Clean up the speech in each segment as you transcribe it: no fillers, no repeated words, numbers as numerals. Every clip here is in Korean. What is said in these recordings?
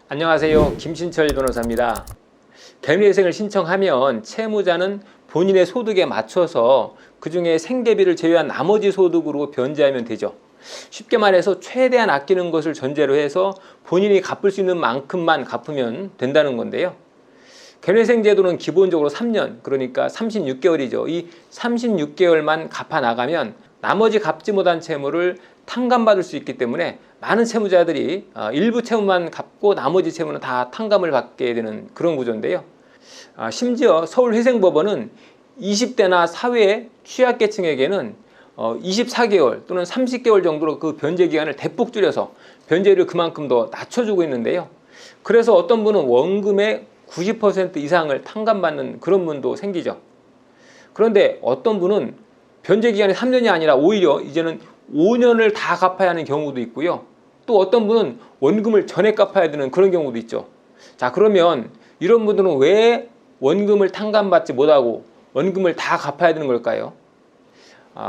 안녕하세요. 김신철 변호사입니다. 개인회생을 신청하면 채무자는 본인의 소득에 맞춰서 그 중에 생계비를 제외한 나머지 소득으로 변제하면 되죠. 쉽게 말해서 최대한 아끼는 것을 전제로 해서 본인이 갚을 수 있는 만큼만 갚으면 된다는 건데요. 개인회생 제도는 기본적으로 3년, 그러니까 36개월이죠. 이 36개월만 갚아 나가면 나머지 갚지 못한 채무를 탕감받을 수 있기 때문에 많은 채무자들이 일부 채무만 갚고 나머지 채무는 다 탕감을 받게 되는 그런 구조인데요. 심지어 서울회생법원은 20대나 사회 취약계층에게는 24개월 또는 30개월 정도로 그 변제 기간을 대폭 줄여서 변제를 그만큼 더 낮춰주고 있는데요. 그래서 어떤 분은 원금의 90% 이상을 탕감받는 그런 분도 생기죠. 그런데 어떤 분은 변제 기간이 3년이 아니라 오히려 이제는 5년을 다 갚아야 하는 경우도 있고요. 또 어떤 분은 원금을 전액 갚아야 되는 그런 경우도 있죠. 자, 그러면 이런 분들은 왜 원금을 탕감받지 못하고 원금을 다 갚아야 되는 걸까요?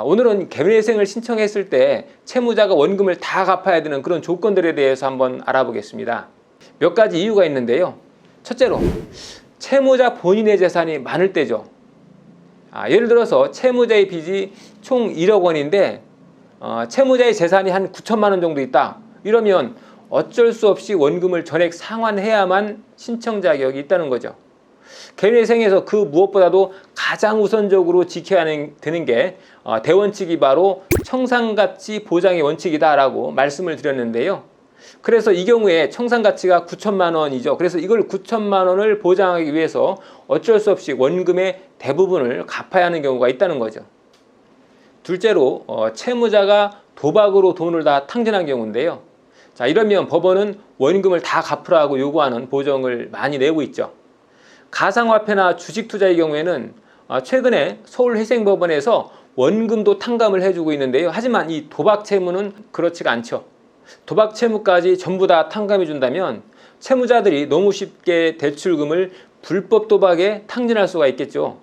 오늘은 개인회생을 신청했을 때 채무자가 원금을 다 갚아야 되는 그런 조건들에 대해서 한번 알아보겠습니다. 몇 가지 이유가 있는데요. 첫째로 채무자 본인의 재산이 많을 때죠. 예를 들어서 채무자의 빚이 총 1억 원인데 채무자의 재산이 한 9천만 원 정도 있다. 이러면 어쩔 수 없이 원금을 전액 상환해야만 신청 자격이 있다는 거죠. 개인회생에서 그 무엇보다도 가장 우선적으로 지켜야 되는 게 대원칙이 바로 청산가치 보장의 원칙이다라고 말씀을 드렸는데요. 그래서 이 경우에 청산가치가 9천만 원이죠. 그래서 이걸 9천만 원을 보장하기 위해서 어쩔 수 없이 원금의 대부분을 갚아야 하는 경우가 있다는 거죠. 둘째로 채무자가 도박으로 돈을 다 탕진한 경우인데요. 자, 이러면 법원은 원금을 다 갚으라고 요구하는 보정을 많이 내고 있죠. 가상화폐나 주식 투자의 경우에는 최근에 서울회생법원에서 원금도 탕감을 해주고 있는데요. 하지만 이 도박 채무는 그렇지가 않죠. 도박 채무까지 전부 다 탕감해 준다면 채무자들이 너무 쉽게 대출금을 불법 도박에 탕진할 수가 있겠죠.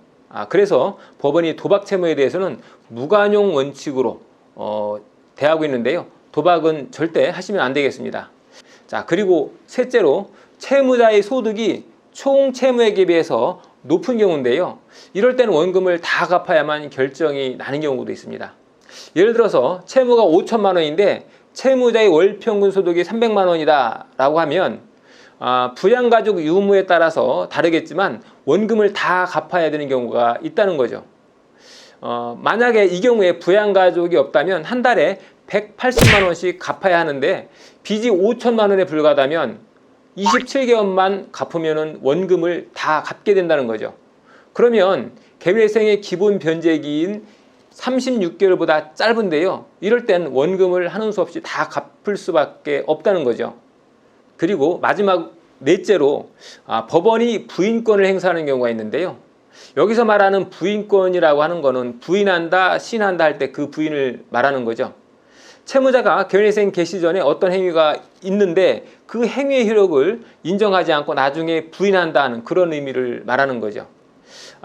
그래서 법원이 도박 채무에 대해서는 무관용 원칙으로 대하고 있는데요. 도박은 절대 하시면 안 되겠습니다. 자, 그리고 셋째로 채무자의 소득이 총 채무액에 비해서 높은 경우인데요. 이럴 때는 원금을 다 갚아야만 결정이 나는 경우도 있습니다. 예를 들어서 채무가 5천만 원인데 채무자의 월 평균 소득이 300만 원이다 라고 하면 부양가족 유무에 따라서 다르겠지만 원금을 다 갚아야 되는 경우가 있다는 거죠. 만약에 이 경우에 부양가족이 없다면 한 달에 180만 원씩 갚아야 하는데 빚이 5천만 원에 불과하다면 27개월만 갚으면 원금을 다 갚게 된다는 거죠. 그러면 개인회생의 기본 변제기인 36개월보다 짧은데요. 이럴 땐 원금을 하는 수 없이 다 갚을 수밖에 없다는 거죠. 그리고 마지막 넷째로 법원이 부인권을 행사하는 경우가 있는데요. 여기서 말하는 부인권이라고 하는 거는 부인한다, 시인한다 할 때 그 부인을 말하는 거죠. 채무자가 개인회생 개시 전에 어떤 행위가 있는데 그 행위의 효력을 인정하지 않고 나중에 부인한다는 그런 의미를 말하는 거죠.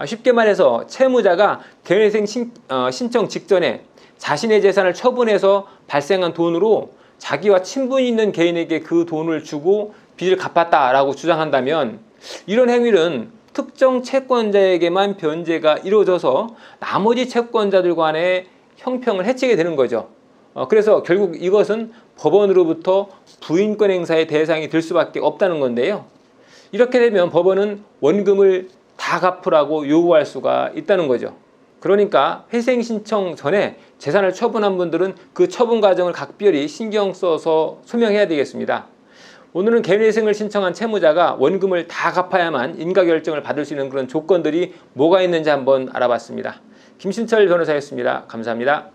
쉽게 말해서 채무자가 개인회생 신청 직전에 자신의 재산을 처분해서 발생한 돈으로 자기와 친분이 있는 개인에게 그 돈을 주고 빚을 갚았다라고 주장한다면 이런 행위는 특정 채권자에게만 변제가 이루어져서 나머지 채권자들 간의 형평을 해치게 되는 거죠. 그래서 결국 이것은 법원으로부터 부인권 행사의 대상이 될 수밖에 없다는 건데요. 이렇게 되면 법원은 원금을 다 갚으라고 요구할 수가 있다는 거죠. 그러니까 회생 신청 전에 재산을 처분한 분들은 그 처분 과정을 각별히 신경 써서 소명해야 되겠습니다. 오늘은 개인회생을 신청한 채무자가 원금을 다 갚아야만 인가결정을 받을 수 있는 그런 조건들이 뭐가 있는지 한번 알아봤습니다. 김신철 변호사였습니다. 감사합니다.